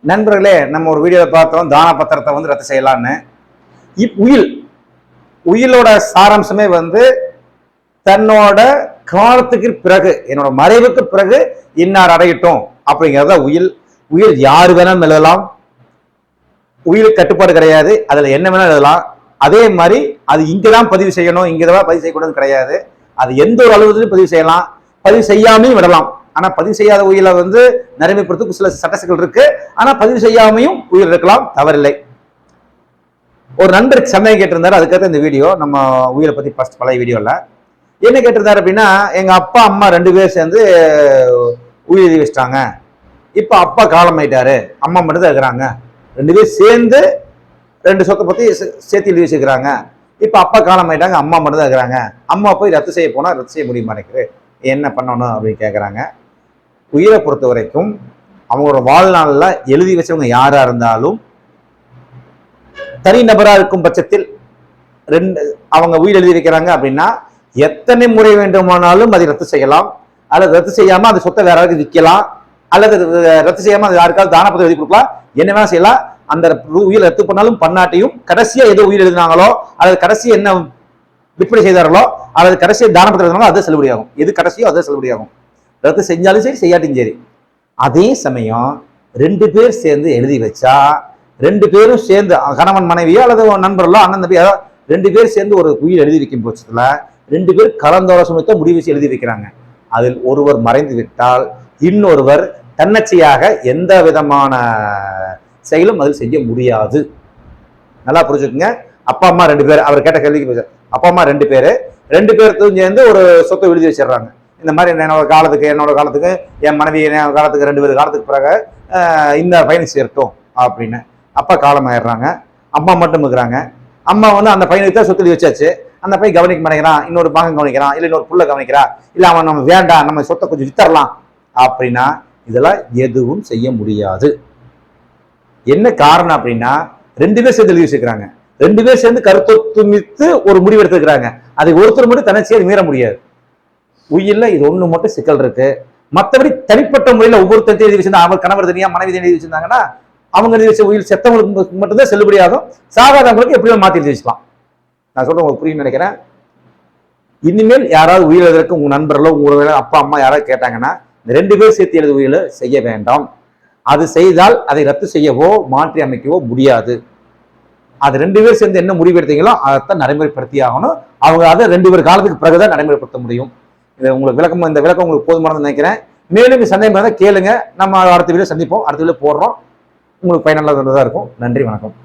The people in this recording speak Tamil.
நண்பர்களே, நம்ம ஒரு வீடியோவில் பார்த்தோம் தான பத்திரத்தை வந்து ரத்து செய்யலான்னு. உயிலோட சாராம்சமே வந்து தன்னோட காலத்துக்கு பிறகு, என்னோட மறைவுக்கு பிறகு இன்னார் அடையட்டும் அப்படிங்கிறத உயில் யாரு வேணாலும் எழுதலாம். உயிர் கட்டுப்பாடு கிடையாது, அதுல என்ன வேணாலும் எழுதலாம். அதே மாதிரி அது இங்கதான் பதிவு செய்யணும், இங்கதான் பதிவு செய்யக்கூடாது கிடையாது. அது எந்த ஒரு அலுவலகத்திலும் பதிவு செய்யலாம், பதிவு செய்யாமையும் விடலாம். ஆனா பதிவு செய்யாத உயிரை வந்து நடைமுறைப்படுத்த சில சட்ட சிக்கல் இருக்கு. ஆனா பதிவு செய்யாமையும் உயிர் இருக்கலாம், தவறில்லை. ஒரு நண்பருக்கு சந்தேகம் கேட்டிருந்தாரு, அதுக்காக இந்த வீடியோ. நம்ம உயிரை பத்தி பழைய வீடியோல என்ன கேட்டிருந்தாரு அப்படின்னா, எங்க அப்பா அம்மா 2 பேர் சேர்ந்து உயிர் எழுதி வச்சிட்டாங்க. இப்ப அப்பா காலம் ஆயிட்டாரு, அம்மா மட்டும் தான் இருக்கிறாங்க. 2 பேர் சேர்ந்து 2 சொத்தை பத்தி சேர்த்து எழுதி வச்சுக்கிறாங்க. இப்ப அப்பா காலம் ஆயிட்டாங்க, அம்மா மட்டும் தான் இருக்கிறாங்க. அம்மா போய் ரத்து செய்ய போனா ரத்து செய்ய முடியுமா எனக்கு, என்ன பண்ணணும் அப்படின்னு கேட்கறாங்க. உயிரை பொறுத்த வரைக்கும் அவங்களோட வாழ்நாள்ல எழுதி வச்சவங்க யாரா இருந்தாலும், தனிநபரா இருக்கும் பட்சத்தில் அவங்க உயிர் எழுதி வைக்கிறாங்க அப்படின்னா எத்தனை முறை வேண்டுமானாலும் அதை ரத்து செய்யலாம். அல்லது ரத்து செய்யாம அந்த சொத்தை வேற யாராவது விற்கலாம், அல்லது ரத்து செய்யாம அது யாருக்காவது தான பத்திரம் எழுதி கொடுக்கலாம், என்ன வேணா செய்யலாம். அந்த உயிர் ரத்து பண்ணாலும் பண்ணாட்டியும் கடைசியா ஏதோ உயிர் எழுதினாங்களோ, அல்லது கடைசியா என்ன விற்பனை செய்தார்களோ, அல்லது கடைசியா தான பத்திரம் எழுதினாலும் அது செல்லுபடியாகும். எது கடைசியோ அது செல்லுபடியாகும். ரத்து செஞ்சாலும் சரி, செய்யாட்டியும் சரி. அதே சமயம் 2 பேர் சேர்ந்து எழுதி வச்சா, 2 பேரும் சேர்ந்து கணவன் மனைவியோ அல்லது நண்பர்களோ அண்ணன் தம்பி 2 பேர் சேர்ந்து ஒரு உயிர் எழுதி வைக்கும் பட்சத்துல 2 பேர் கலந்தாலோசனை முடிவு எழுதி வைக்கிறாங்க. அதில் ஒருவர் மறைந்து விட்டால் இன்னொருவர் தன்னச்சையாக எந்த விதமான செயலும் அதில் செய்ய முடியாது. நல்லா புரிஞ்சுக்குங்க. அப்பா அம்மா 2 பேர், அவர் கேட்ட கேள்விக்கு அப்பா அம்மா 2 பேர், 2 பேருக்கும் சேர்ந்து ஒரு சொத்தை எழுதி வச்சிடறாங்க. இந்த மாதிரி என்னோட காலத்துக்கு என் மனைவி காலத்துக்கு 2 பேர் காலத்துக்கு பிறகு இந்த பயணம் சேரட்டும் அப்படின்னு. அப்பா காலம் ஆயிடுறாங்க, அம்மா மட்டும் இருக்கிறாங்க. அம்மா வந்து அந்த பையனுக்கு தான் சொத்து வச்சாச்சு, அந்த பையன் கவனிக்க மாட்டேங்கிறான், இன்னொரு மகன் கவனிக்கிறான், இல்லை இன்னொரு புள்ள கவனிக்கிறா, இல்லை அவன் நம்ம வேண்டாம் நம்ம சொத்தை கொஞ்சம் வித்தரலாம் அப்படின்னா இதெல்லாம் எதுவும் செய்ய முடியாது. என்ன காரணம் அப்படின்னா 2 பேர் சேர்ந்து எழுதி வச்சுக்கிறாங்க, 2 பேர் சேர்ந்து கருத்தொத்துமித்து ஒரு முடிவு எடுத்துக்கிறாங்க. அதை ஒருத்தர் மட்டும் தனிச்சையாக மீற முடியாது. உயிரில் இது ஒண்ணு மட்டும் சிக்கல் இருக்கு. மற்றபடி தனிப்பட்ட முறையில் ஒவ்வொருத்தர் எழுதி வச்சிருந்தா, அவர் கணவர் தனியா மனைவி எழுதி வச்சிருந்தாங்கன்னா அவங்க எழுதி வச்ச உயிர் செத்தவங்களுக்கு மட்டும்தான் செல்லுபடியாகும். சாகாதவங்களுக்கு எப்படியும் மாற்றி எழுதி வச்சுக்கலாம். நான் சொல்றேன், உங்களுக்கு புரியும் நினைக்கிறேன். இனிமேல் யாராவது உயிர் எழுதுறதுக்கு உங்க நண்பர்களோ உங்க அப்பா அம்மா யாராவது கேட்டாங்கன்னா, இந்த 2 பேர் சேர்த்து எழுது உயிரை செய்ய வேண்டாம். அது செய்தால் அதை ரத்து செய்யவோ மாற்றி அமைக்கவோ முடியாது. அது 2 பேர் சேர்ந்து என்ன முடிவு எடுத்தீங்களோ அதைத்தான் நடைமுறைப்படுத்தி ஆகணும். அவங்க அதை 2 பேர் காலத்துக்கு பிறகுதான் நடைமுறைப்படுத்த முடியும். இது உங்களுக்கு இந்த விளக்கம் உங்களுக்கு போதுமானது நினைக்கிறேன். மேலும் சந்தேகம் இருந்தால் கேளுங்க, நம்ம அடுத்த வீடியோ சந்திப்போம், அடுத்த வீடியோ போடுறோம். உங்களுக்கு பயனுள்ளதாக இருக்கும். நன்றி, வணக்கம்.